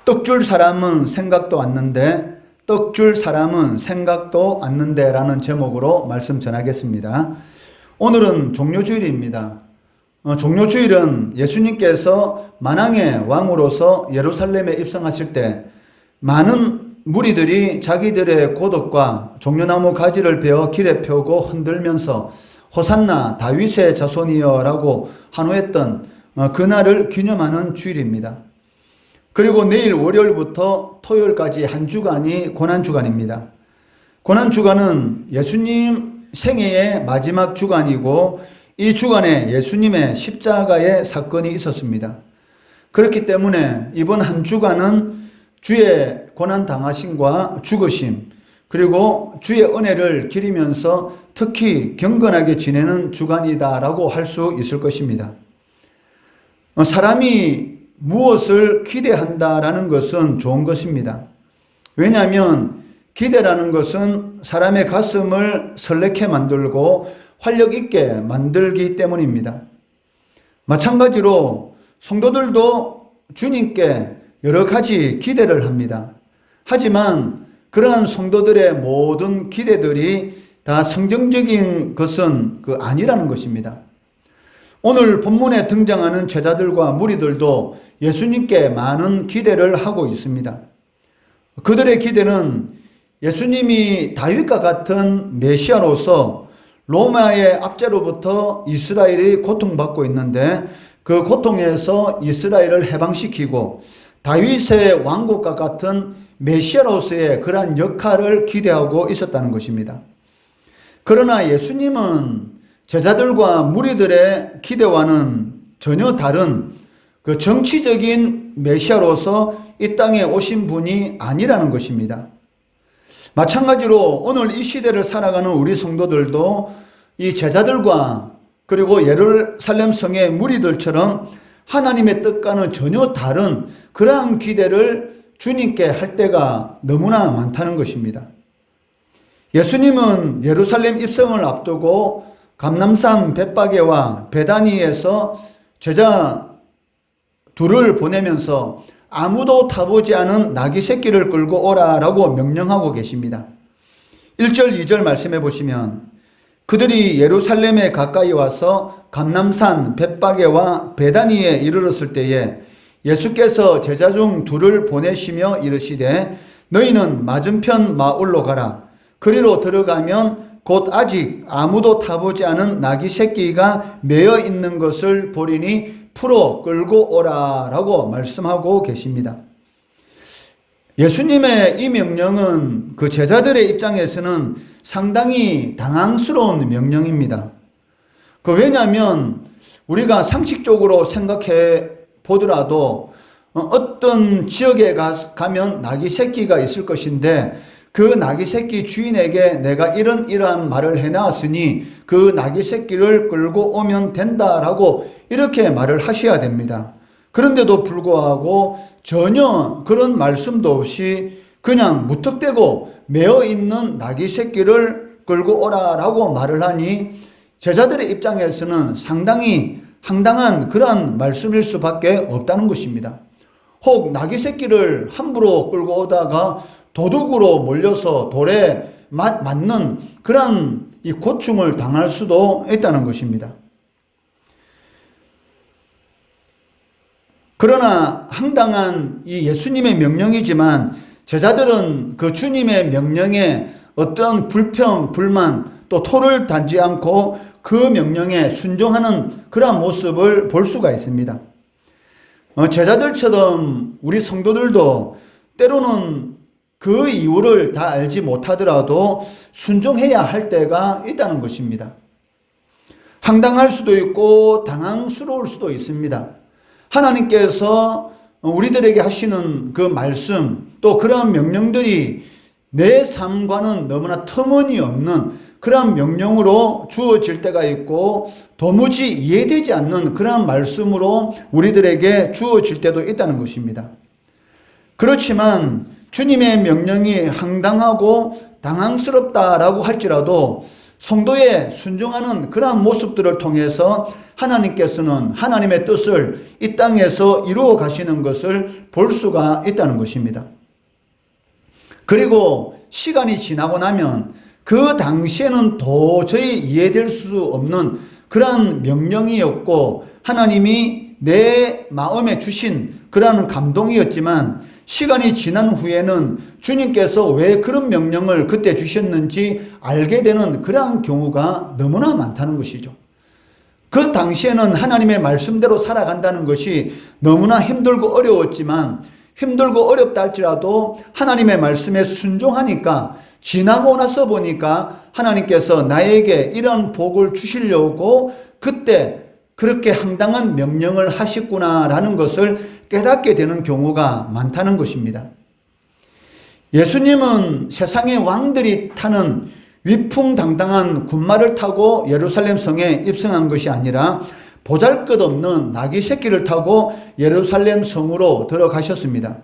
떡 줄 사람은 생각도 않는데, 떡 줄 사람은 생각도 않는데 라는 제목으로 말씀 전하겠습니다. 오늘은 종료주일입니다. 종료주일은 예수님께서 만왕의 왕으로서 예루살렘에 입성하실 때 많은 무리들이 자기들의 고독과 종려나무 가지를 베어 길에 펴고 흔들면서 호산나 다윗의 자손이여 라고 환호했던 그날을 기념하는 주일입니다. 그리고 내일 월요일부터 토요일까지 한 주간이 고난주간입니다. 고난주간은 예수님 생애의 마지막 주간이고 이 주간에 예수님의 십자가의 사건이 있었습니다. 그렇기 때문에 이번 한 주간은 주의 고난당하심과 죽으심 그리고 주의 은혜를 기리면서 특히 경건하게 지내는 주간이다라고 할 수 있을 것입니다. 사람이 무엇을 기대한다라는 것은 좋은 것입니다. 왜냐하면 기대라는 것은 사람의 가슴을 설레게 만들고 활력 있게 만들기 때문입니다. 마찬가지로 성도들도 주님께 여러 가지 기대를 합니다. 하지만 그러한 성도들의 모든 기대들이 다 성경적인 것은 아니라는 것입니다. 오늘 본문에 등장하는 제자들과 무리들도 예수님께 많은 기대를 하고 있습니다. 그들의 기대는 예수님이 다윗과 같은 메시아로서 로마의 압제로부터 이스라엘이 고통받고 있는데 그 고통에서 이스라엘을 해방시키고 다윗의 왕국과 같은 메시아로서의 그러한 역할을 기대하고 있었다는 것입니다. 그러나 예수님은 제자들과 무리들의 기대와는 전혀 다른 그 정치적인 메시아로서 이 땅에 오신 분이 아니라는 것입니다. 마찬가지로 오늘 이 시대를 살아가는 우리 성도들도 이 제자들과 그리고 예루살렘 성의 무리들처럼 하나님의 뜻과는 전혀 다른 그러한 기대를 주님께 할 때가 너무나 많다는 것입니다. 예수님은 예루살렘 입성을 앞두고 감람산 벳바게와 베다니에서 제자 둘을 보내면서 아무도 타보지 않은 나귀 새끼를 끌고 오라라고 명령하고 계십니다. 1절 2절 말씀해 보시면 그들이 예루살렘에 가까이 와서 감람산 벳바게와 베다니에 이르렀을 때에 예수께서 제자 중 둘을 보내시며 이르시되 너희는 맞은편 마을로 가라. 그리로 들어가면 곧 아직 아무도 타보지 않은 나귀 새끼가 매어 있는 것을 보리니 풀어 끌고 오라라고 말씀하고 계십니다. 예수님의 이 명령은 그 제자들의 입장에서는 상당히 당황스러운 명령입니다. 왜냐하면 우리가 상식적으로 생각해 보더라도 어떤 지역에 가면 나귀 새끼가 있을 것인데 그 나귀 새끼 주인에게 내가 이러한 말을 해놨으니 그 나귀 새끼를 끌고 오면 된다라고 이렇게 말을 하셔야 됩니다. 그런데도 불구하고 전혀 그런 말씀도 없이 그냥 무턱대고 매어 있는 나귀 새끼를 끌고 오라라고 말을 하니 제자들의 입장에서는 상당히 황당한 그러한 말씀일 수밖에 없다는 것입니다. 혹 나귀 새끼를 함부로 끌고 오다가 도둑으로 몰려서 돌에 맞는 그런 이 고충을 당할 수도 있다는 것입니다. 그러나 황당한 이 예수님의 명령이지만 제자들은 그 주님의 명령에 어떤 불평, 불만 또 토를 단지 않고 그 명령에 순종하는 그러한 모습을 볼 수가 있습니다. 제자들처럼 우리 성도들도 때로는 그 이유를 다 알지 못하더라도 순종해야 할 때가 있다는 것입니다. 황당할 수도 있고 당황스러울 수도 있습니다. 하나님께서 우리들에게 하시는 그 말씀 또 그러한 명령들이 내 삶과는 너무나 터무니없는 그러한 명령으로 주어질 때가 있고 도무지 이해되지 않는 그러한 말씀으로 우리들에게 주어질 때도 있다는 것입니다. 그렇지만 주님의 명령이 황당하고 당황스럽다라고 할지라도 성도에 순종하는 그러한 모습들을 통해서 하나님께서는 하나님의 뜻을 이 땅에서 이루어 가시는 것을 볼 수가 있다는 것입니다. 그리고 시간이 지나고 나면 그 당시에는 도저히 이해될 수 없는 그러한 명령이었고 하나님이 내 마음에 주신 그러한 감동이었지만 시간이 지난 후에는 주님께서 왜 그런 명령을 그때 주셨는지 알게 되는 그러한 경우가 너무나 많다는 것이죠. 그 당시에는 하나님의 말씀대로 살아간다는 것이 너무나 힘들고 어려웠지만 힘들고 어렵다 할지라도 하나님의 말씀에 순종하니까 지나고 나서 보니까 하나님께서 나에게 이런 복을 주시려고 그때 그렇게 황당한 명령을 하셨구나라는 것을 깨닫게 되는 경우가 많다는 것입니다. 예수님은 세상의 왕들이 타는 위풍당당한 군마를 타고 예루살렘 성에 입성한 것이 아니라 보잘것없는 나귀 새끼를 타고 예루살렘 성으로 들어가셨습니다.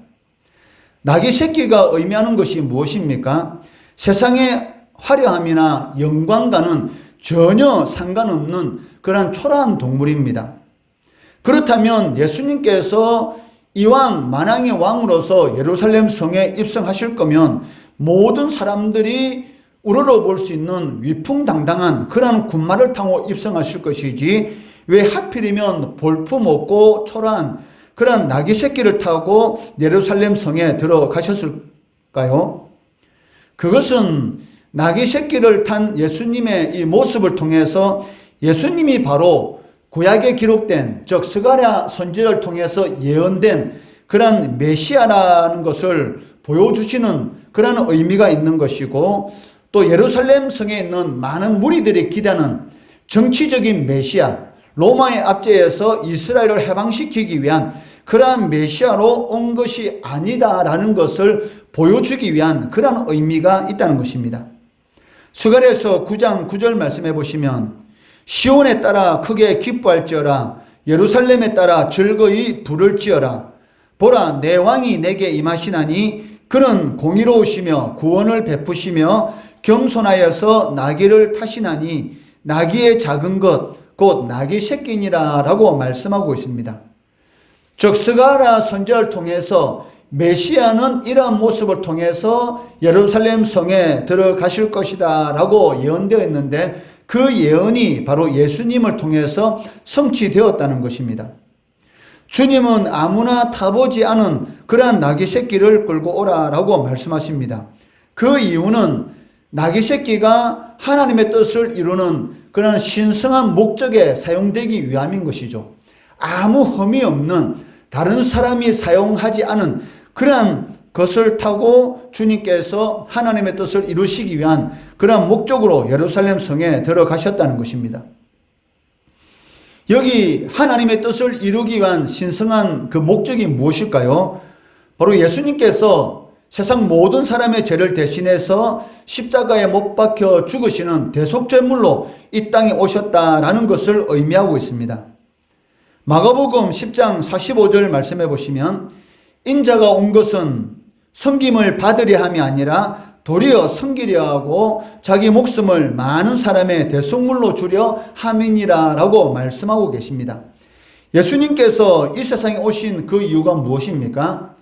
나귀 새끼가 의미하는 것이 무엇입니까? 세상의 화려함이나 영광과는 전혀 상관없는 그런 초라한 동물입니다. 그렇다면 예수님께서 이왕 만왕의 왕으로서 예루살렘 성에 입성하실 거면 모든 사람들이 우러러볼 수 있는 위풍당당한 그런 군마를 타고 입성하실 것이지 왜 하필이면 볼품없고 초라한 그런 나귀 새끼를 타고 예루살렘 성에 들어가셨을까요? 그것은 나귀 새끼를 탄 예수님의 이 모습을 통해서 예수님이 바로 구약에 기록된 즉 스가랴 선지자를 통해서 예언된 그런 메시아라는 것을 보여주시는 그런 의미가 있는 것이고 또 예루살렘 성에 있는 많은 무리들이 기대하는 정치적인 메시아 로마의 압제에서 이스라엘을 해방시키기 위한 그러한 메시아로 온 것이 아니다라는 것을 보여주기 위한 그러한 의미가 있다는 것입니다. 스가랴서 9장 9절 말씀해 보시면 시온에 따라 크게 기뻐할지어라 예루살렘에 따라 즐거이 부를지어라 보라 내 왕이 내게 임하시나니 그는 공의로우시며 구원을 베푸시며 겸손하여서 나귀를 타시나니 나귀의 작은 것 곧 나귀 새끼니라 라고 말씀하고 있습니다. 즉 스가랴 선지자를 통해서 메시아는 이러한 모습을 통해서 예루살렘 성에 들어가실 것이다 라고 예언되어 있는데 그 예언이 바로 예수님을 통해서 성취되었다는 것입니다. 주님은 아무나 타보지 않은 그러한 나귀 새끼를 끌고 오라 라고 말씀하십니다. 그 이유는 나귀 새끼가 하나님의 뜻을 이루는 그런 신성한 목적에 사용되기 위함인 것이죠. 아무 흠이 없는 다른 사람이 사용하지 않은 그러한 것을 타고 주님께서 하나님의 뜻을 이루시기 위한 그러한 목적으로 예루살렘 성에 들어가셨다는 것입니다. 여기 하나님의 뜻을 이루기 위한 신성한 그 목적이 무엇일까요? 바로 예수님께서 세상 모든 사람의 죄를 대신해서 십자가에 못 박혀 죽으시는 대속죄물로 이 땅에 오셨다라는 것을 의미하고 있습니다. 마가복음 10장 45절 말씀해 보시면 인자가 온 것은 섬김을 받으려 함이 아니라 도리어 섬기려 하고 자기 목숨을 많은 사람의 대속물로 주려 함이니라 라고 말씀하고 계십니다. 예수님께서 이 세상에 오신 그 이유가 무엇입니까?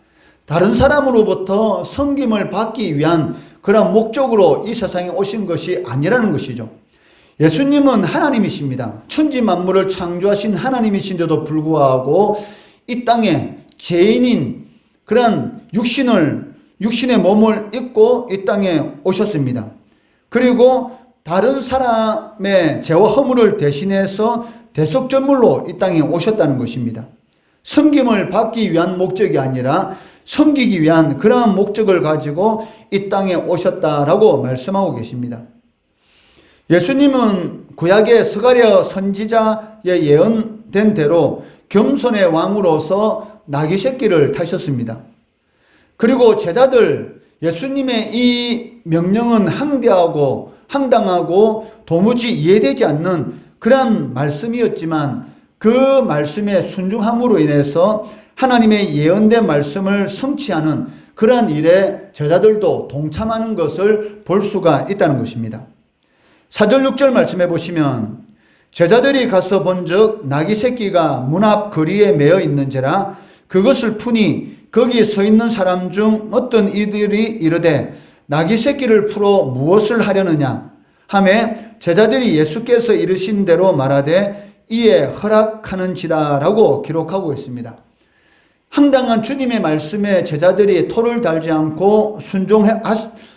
다른 사람으로부터 섬김을 받기 위한 그런 목적으로 이 세상에 오신 것이 아니라는 것이죠. 예수님은 하나님이십니다. 천지 만물을 창조하신 하나님이신데도 불구하고 이 땅에 죄인인 그런 육신의 몸을 입고 이 땅에 오셨습니다. 그리고 다른 사람의 죄와 허물을 대신해서 대속죄물로 이 땅에 오셨다는 것입니다. 섬김을 받기 위한 목적이 아니라 섬기기 위한 그러한 목적을 가지고 이 땅에 오셨다라고 말씀하고 계십니다. 예수님은 구약의 스가랴 선지자의 예언된 대로 겸손의 왕으로서 나귀 새끼를 타셨습니다. 그리고 제자들 예수님의 이 명령은 항대하고 황당하고 도무지 이해되지 않는 그러한 말씀이었지만 그 말씀에 순종함으로 인해서 하나님의 예언된 말씀을 성취하는 그러한 일에 제자들도 동참하는 것을 볼 수가 있다는 것입니다. 4절 6절 말씀해 보시면 제자들이 가서 본즉 나귀 새끼가 문 앞 거리에 매어 있는지라 그것을 푸니 거기 서 있는 사람 중 어떤 이들이 이르되 나귀 새끼를 풀어 무엇을 하려느냐 하매 제자들이 예수께서 이르신 대로 말하되 이에 허락하는지라 라고 기록하고 있습니다. 황당한 주님의 말씀에 제자들이 토를 달지 않고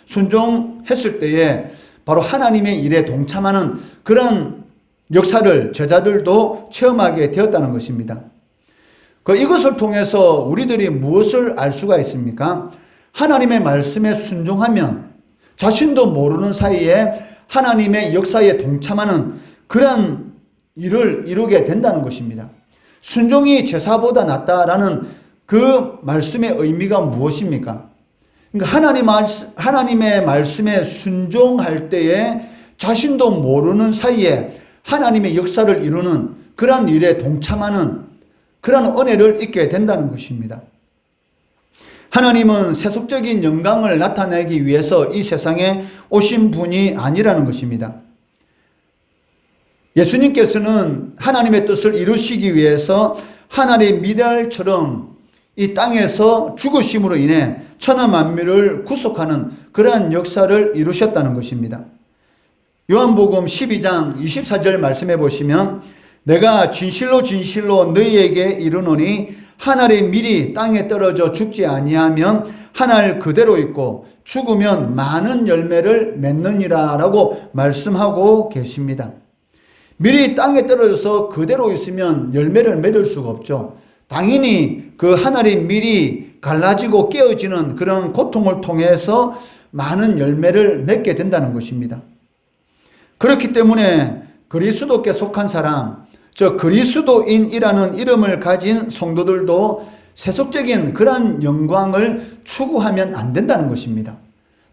순종했을 때에 바로 하나님의 일에 동참하는 그런 역사를 제자들도 체험하게 되었다는 것입니다. 이것을 통해서 우리들이 무엇을 알 수가 있습니까? 하나님의 말씀에 순종하면 자신도 모르는 사이에 하나님의 역사에 동참하는 그런 일을 이루게 된다는 것입니다. 순종이 제사보다 낫다라는 그 말씀의 의미가 무엇입니까? 그러니까 하나님의 말씀에 순종할 때에 자신도 모르는 사이에 하나님의 역사를 이루는 그러한 일에 동참하는 그러한 은혜를 잊게 된다는 것입니다. 하나님은 세속적인 영광을 나타내기 위해서 이 세상에 오신 분이 아니라는 것입니다. 예수님께서는 하나님의 뜻을 이루시기 위해서 하늘의 미랄처럼 이 땅에서 죽으심으로 인해 천하 만민을 구속하는 그러한 역사를 이루셨다는 것입니다. 요한복음 12장 24절 말씀해 보시면 내가 진실로 진실로 너희에게 이르노니 하늘의 밀이 땅에 떨어져 죽지 아니하면 하늘 그대로 있고 죽으면 많은 열매를 맺느니라 라고 말씀하고 계십니다. 밀이 땅에 떨어져서 그대로 있으면 열매를 맺을 수가 없죠. 당연히 그 하늘의 밀이 갈라지고 깨어지는 그런 고통을 통해서 많은 열매를 맺게 된다는 것입니다. 그렇기 때문에 그리스도께 속한 사람, 저 그리스도인이라는 이름을 가진 성도들도 세속적인 그러한 영광을 추구하면 안 된다는 것입니다.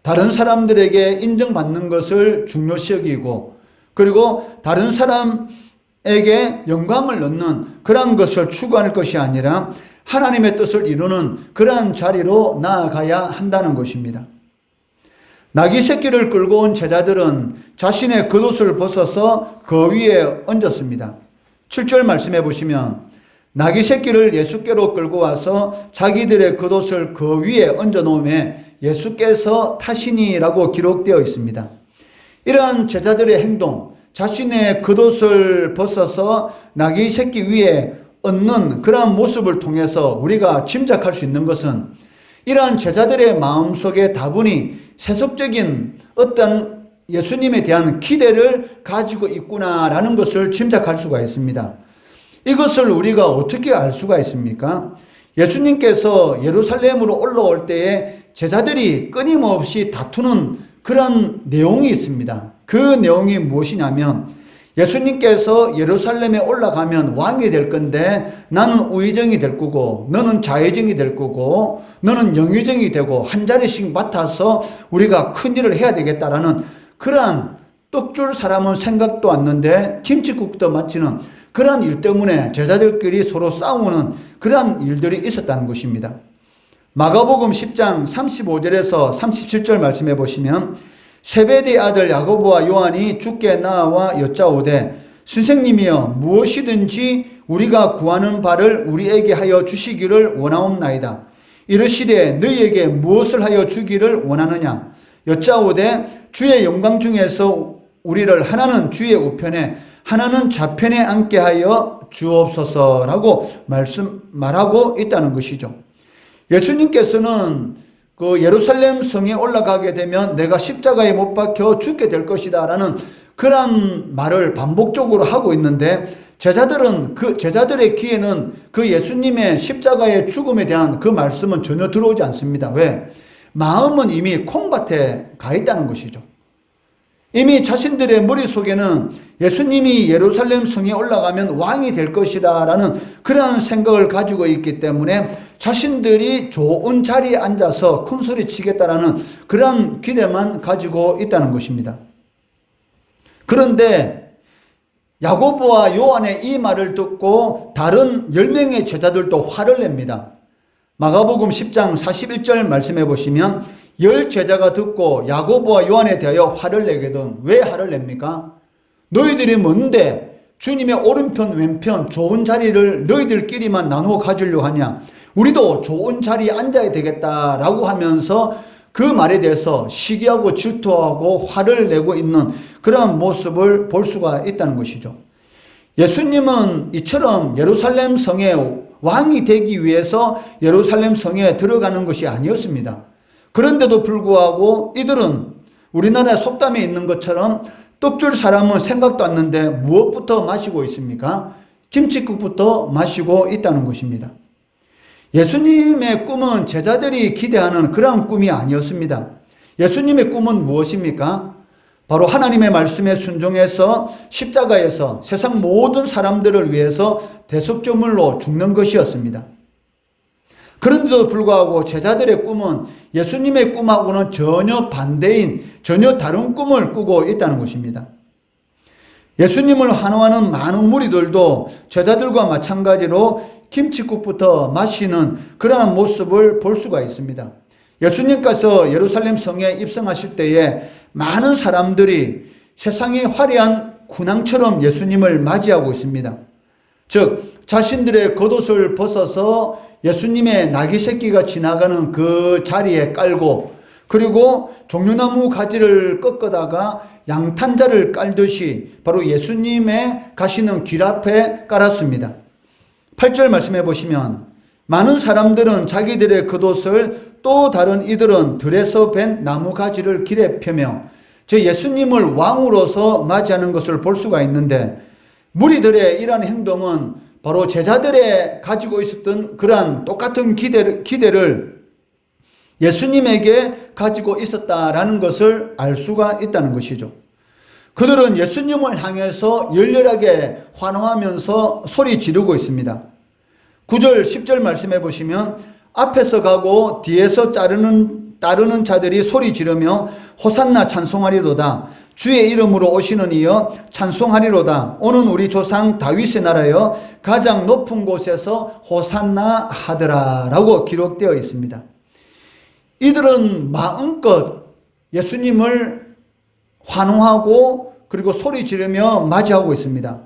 다른 사람들에게 인정받는 것을 중요시 여기고 그리고 다른 사람에게 영광을 얻는 그러한 것을 추구할 것이 아니라 하나님의 뜻을 이루는 그러한 자리로 나아가야 한다는 것입니다. 나귀 새끼를 끌고 온 제자들은 자신의 겉옷을 벗어서 그 위에 얹었습니다. 7절 말씀해 보시면 나귀 새끼를 예수께로 끌고 와서 자기들의 겉옷을 그 위에 얹어 놓음에 예수께서 타시니라고 기록되어 있습니다. 이러한 제자들의 행동, 자신의 겉옷을 벗어서 나귀 새끼 위에 얹는 그러한 모습을 통해서 우리가 짐작할 수 있는 것은 이러한 제자들의 마음속에 다분히 세속적인 어떤 예수님에 대한 기대를 가지고 있구나라는 것을 짐작할 수가 있습니다. 이것을 우리가 어떻게 알 수가 있습니까? 예수님께서 예루살렘으로 올라올 때에 제자들이 끊임없이 다투는 그런 내용이 있습니다. 그 내용이 무엇이냐면 예수님께서 예루살렘에 올라가면 왕이 될 건데 나는 우의정이 될 거고 너는 좌의정이 될 거고 너는 영의정이 되고 한 자리씩 맡아서 우리가 큰 일을 해야 되겠다라는 그러한 떡줄 사람은 생각도 않는데 김칫국도 맞히는 그러한 일 때문에 제자들끼리 서로 싸우는 그러한 일들이 있었다는 것입니다. 마가복음 10장 35절에서 37절 말씀해 보시면 세베대의 아들 야고보와 요한이 주께 나와 여짜오되 선생님이여 무엇이든지 우리가 구하는 바를 우리에게 하여 주시기를 원하옵나이다. 이르시되 너희에게 무엇을 하여 주기를 원하느냐 여짜오되 주의 영광 중에서 우리를 하나는 주의 우편에 하나는 좌편에 앉게 하여 주옵소서라고 말하고 있다는 것이죠. 예수님께서는 그 예루살렘 성에 올라가게 되면 내가 십자가에 못 박혀 죽게 될 것이다 라는 그런 말을 반복적으로 하고 있는데 제자들의 귀에는 그 예수님의 십자가의 죽음에 대한 그 말씀은 전혀 들어오지 않습니다. 왜? 마음은 이미 콩밭에 가 있다는 것이죠. 이미 자신들의 머릿속에는 예수님이 예루살렘 성에 올라가면 왕이 될 것이다 라는 그런 생각을 가지고 있기 때문에 자신들이 좋은 자리에 앉아서 큰소리 치겠다라는 그런 기대만 가지고 있다는 것입니다. 그런데 야고보와 요한의 이 말을 듣고 다른 10명의 제자들도 화를 냅니다. 마가복음 10장 41절 말씀해 보시면 열 제자가 듣고 야고보와 요한에 대하여 화를 내거든. 왜 화를 냅니까? 너희들이 뭔데 주님의 오른편 왼편 좋은 자리를 너희들끼리만 나누어 가지려고 하냐? 우리도 좋은 자리에 앉아야 되겠다라고 하면서 그 말에 대해서 시기하고 질투하고 화를 내고 있는 그러한 모습을 볼 수가 있다는 것이죠. 예수님은 이처럼 예루살렘 성의 왕이 되기 위해서 예루살렘 성에 들어가는 것이 아니었습니다. 그런데도 불구하고 이들은 우리나라 속담에 있는 것처럼 떡 줄 사람은 생각도 않는데 무엇부터 마시고 있습니까? 김칫국부터 마시고 있다는 것입니다. 예수님의 꿈은 제자들이 기대하는 그런 꿈이 아니었습니다. 예수님의 꿈은 무엇입니까? 바로 하나님의 말씀에 순종해서 십자가에서 세상 모든 사람들을 위해서 대속제물로 죽는 것이었습니다. 그런데도 불구하고 제자들의 꿈은 예수님의 꿈하고는 전혀 반대인, 전혀 다른 꿈을 꾸고 있다는 것입니다. 예수님을 환호하는 많은 무리들도 제자들과 마찬가지로 김칫국부터 마시는 그러한 모습을 볼 수가 있습니다. 예수님께서 예루살렘 성에 입성하실 때에 많은 사람들이 세상의 화려한 군왕처럼 예수님을 맞이하고 있습니다. 즉 자신들의 겉옷을 벗어서 예수님의 나귀 새끼가 지나가는 그 자리에 깔고, 그리고 종려나무 가지를 꺾어다가 양탄자를 깔듯이 바로 예수님의 가시는 길 앞에 깔았습니다. 8절 말씀해 보시면 많은 사람들은 자기들의 겉옷을 또 다른 이들은 들에서 벤 나무 가지를 길에 펴며 저 예수님을 왕으로서 맞이하는 것을 볼 수가 있는데, 무리들의 이러한 행동은 바로 제자들의 가지고 있었던 그러한 똑같은 기대를 예수님에게 가지고 있었다라는 것을 알 수가 있다는 것이죠. 그들은 예수님을 향해서 열렬하게 환호하면서 소리 지르고 있습니다. 9절 10절 말씀해 보시면 앞에서 가고 뒤에서 따르는 자들이 소리 지르며 호산나 찬송하리로다. 주의 이름으로 오시는 이여 찬송하리로다. 오는 우리 조상 다윗의 나라여 가장 높은 곳에서 호산나 하더라 라고 기록되어 있습니다. 이들은 마음껏 예수님을 환호하고 그리고 소리 지르며 맞이하고 있습니다.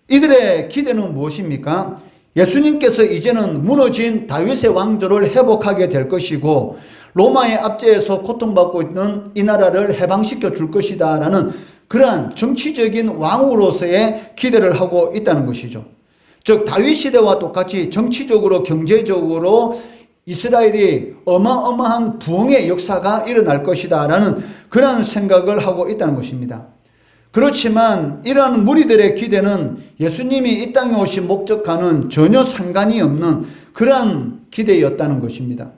이들의 기대는 무엇입니까? 예수님께서 이제는 무너진 다윗의 왕조를 회복하게 될 것이고 로마의 압제에서 고통받고 있는 이 나라를 해방시켜 줄 것이다 라는 그러한 정치적인 왕으로서의 기대를 하고 있다는 것이죠. 즉 다윗 시대와 똑같이 정치적으로 경제적으로 이스라엘이 어마어마한 부흥의 역사가 일어날 것이다 라는 그런 생각을 하고 있다는 것입니다. 그렇지만 이러한 무리들의 기대는 예수님이 이 땅에 오신 목적과는 전혀 상관이 없는 그러한 기대였다는 것입니다.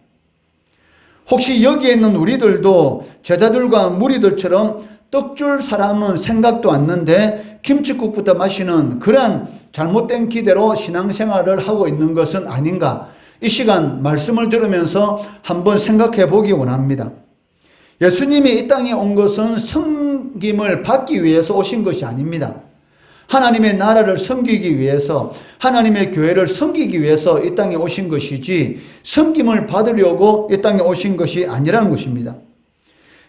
혹시 여기에 있는 우리들도 제자들과 무리들처럼 떡 줄 사람은 생각도 않는데 김칫국부터 마시는 그러한 잘못된 기대로 신앙생활을 하고 있는 것은 아닌가? 이 시간 말씀을 들으면서 한번 생각해 보기 원합니다. 예수님이 이 땅에 온 것은 섬김을 받기 위해서 오신 것이 아닙니다. 하나님의 나라를 섬기기 위해서, 하나님의 교회를 섬기기 위해서 이 땅에 오신 것이지 섬김을 받으려고 이 땅에 오신 것이 아니라는 것입니다.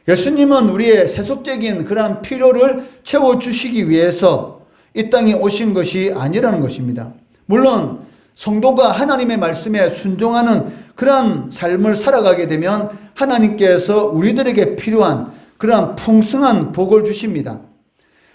예수님은 우리의 세속적인 그러한 필요를 채워주시기 위해서 이 땅에 오신 것이 아니라는 것입니다. 물론 성도가 하나님의 말씀에 순종하는 그러한 삶을 살아가게 되면 하나님께서 우리들에게 필요한 그러한 풍성한 복을 주십니다.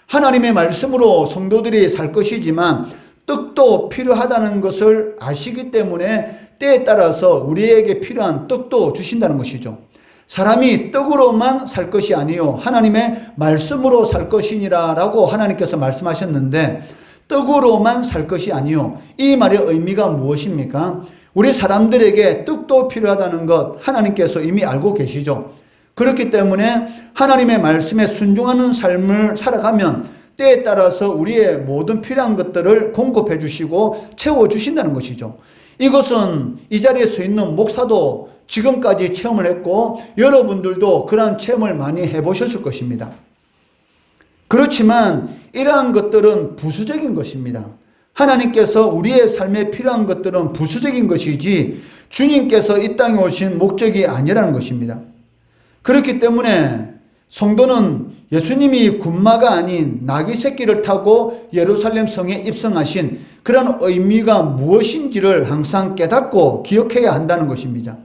하나님의 말씀으로 성도들이 살 것이지만 떡도 필요하다는 것을 아시기 때문에 때에 따라서 우리에게 필요한 떡도 주신다는 것이죠. 사람이 떡으로만 살 것이 아니요 하나님의 말씀으로 살 것이니라 라고 하나님께서 말씀하셨는데, 떡으로만 살 것이 아니요, 이 말의 의미가 무엇입니까? 우리 사람들에게 떡도 필요하다는 것 하나님께서 이미 알고 계시죠. 그렇기 때문에 하나님의 말씀에 순종하는 삶을 살아가면 때에 따라서 우리의 모든 필요한 것들을 공급해 주시고 채워 주신다는 것이죠. 이것은 이 자리에 서 있는 목사도 지금까지 체험을 했고 여러분들도 그러한 체험을 많이 해보셨을 것입니다. 그렇지만 이러한 것들은 부수적인 것입니다. 하나님께서 우리의 삶에 필요한 것들은 부수적인 것이지 주님께서 이 땅에 오신 목적이 아니라는 것입니다. 그렇기 때문에 성도는 예수님이 군마가 아닌 나귀 새끼를 타고 예루살렘 성에 입성하신 그런 의미가 무엇인지를 항상 깨닫고 기억해야 한다는 것입니다.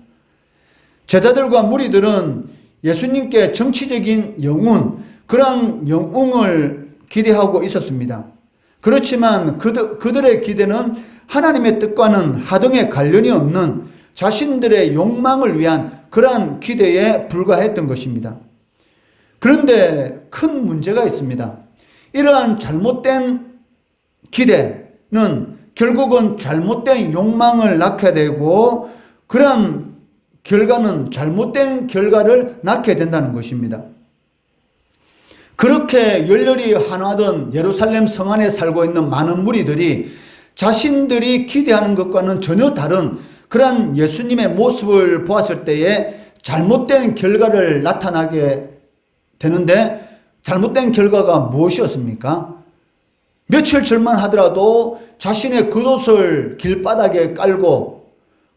제자들과 무리들은 예수님께 정치적인 영웅, 그런 영웅을 기대하고 있었습니다. 그렇지만 그들의 기대는 하나님의 뜻과는 하등의 관련이 없는 자신들의 욕망을 위한 그러한 기대에 불과했던 것입니다. 그런데 큰 문제가 있습니다. 이러한 잘못된 기대는 결국은 잘못된 욕망을 낳게 되고 그러한 결과는 잘못된 결과를 낳게 된다는 것입니다. 그렇게 열렬히 환호하던 예루살렘 성 안에 살고 있는 많은 무리들이 자신들이 기대하는 것과는 전혀 다른 그러한 예수님의 모습을 보았을 때에 잘못된 결과를 나타나게 되는데, 잘못된 결과가 무엇이었습니까? 며칠 전만 하더라도 자신의 겉옷을 길바닥에 깔고,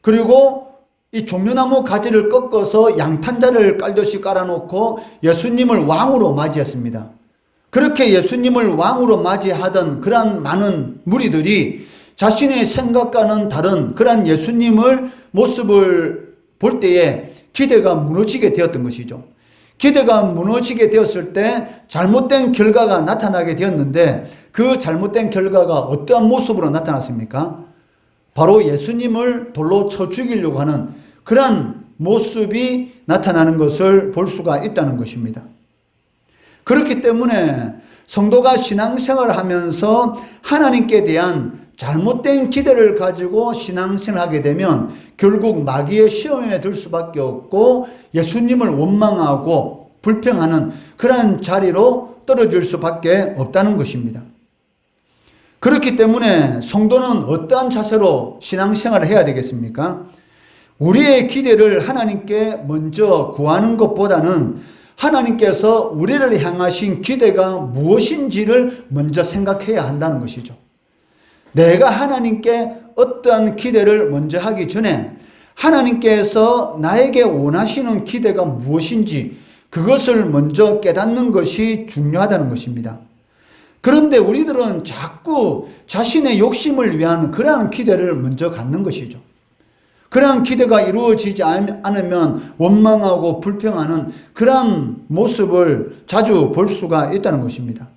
그리고 이 종려나무 가지를 꺾어서 양탄자를 깔듯이 깔아놓고 예수님을 왕으로 맞이했습니다. 그렇게 예수님을 왕으로 맞이하던 그러한 많은 무리들이 자신의 생각과는 다른 그러한 예수님을 모습을 볼 때에 기대가 무너지게 되었던 것이죠. 기대가 무너지게 되었을 때 잘못된 결과가 나타나게 되었는데, 그 잘못된 결과가 어떠한 모습으로 나타났습니까? 바로 예수님을 돌로 쳐 죽이려고 하는 그러한 모습이 나타나는 것을 볼 수가 있다는 것입니다. 그렇기 때문에 성도가 신앙생활을 하면서 하나님께 대한 잘못된 기대를 가지고 신앙생활을 하게 되면 결국 마귀의 시험에 들 수밖에 없고 예수님을 원망하고 불평하는 그러한 자리로 떨어질 수밖에 없다는 것입니다. 그렇기 때문에 성도는 어떠한 자세로 신앙생활을 해야 되겠습니까? 우리의 기대를 하나님께 먼저 구하는 것보다는 하나님께서 우리를 향하신 기대가 무엇인지를 먼저 생각해야 한다는 것이죠. 내가 하나님께 어떠한 기대를 먼저 하기 전에 하나님께서 나에게 원하시는 기대가 무엇인지 그것을 먼저 깨닫는 것이 중요하다는 것입니다. 그런데 우리들은 자꾸 자신의 욕심을 위한 그러한 기대를 먼저 갖는 것이죠. 그러한 기대가 이루어지지 않으면 원망하고 불평하는 그러한 모습을 자주 볼 수가 있다는 것입니다.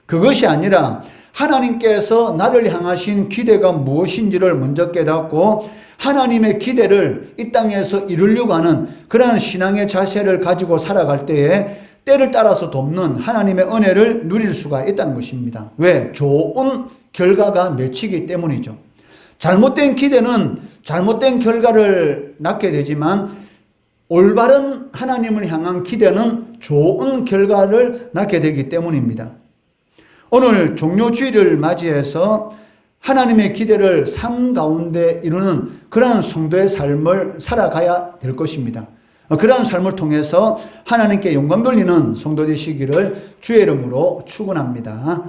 그것이 아니라 하나님께서 나를 향하신 기대가 무엇인지를 먼저 깨닫고 하나님의 기대를 이 땅에서 이루려고 하는 그러한 신앙의 자세를 가지고 살아갈 때에 때를 따라서 돕는 하나님의 은혜를 누릴 수가 있다는 것입니다. 왜? 좋은 결과가 맺히기 때문이죠. 잘못된 기대는 잘못된 결과를 낳게 되지만 올바른 하나님을 향한 기대는 좋은 결과를 낳게 되기 때문입니다. 오늘 종료주일을 맞이해서 하나님의 기대를 삶 가운데 이루는 그러한 성도의 삶을 살아가야 될 것입니다. 그러한 삶을 통해서 하나님께 영광 돌리는 성도 되시기를 주의 이름으로 축원합니다.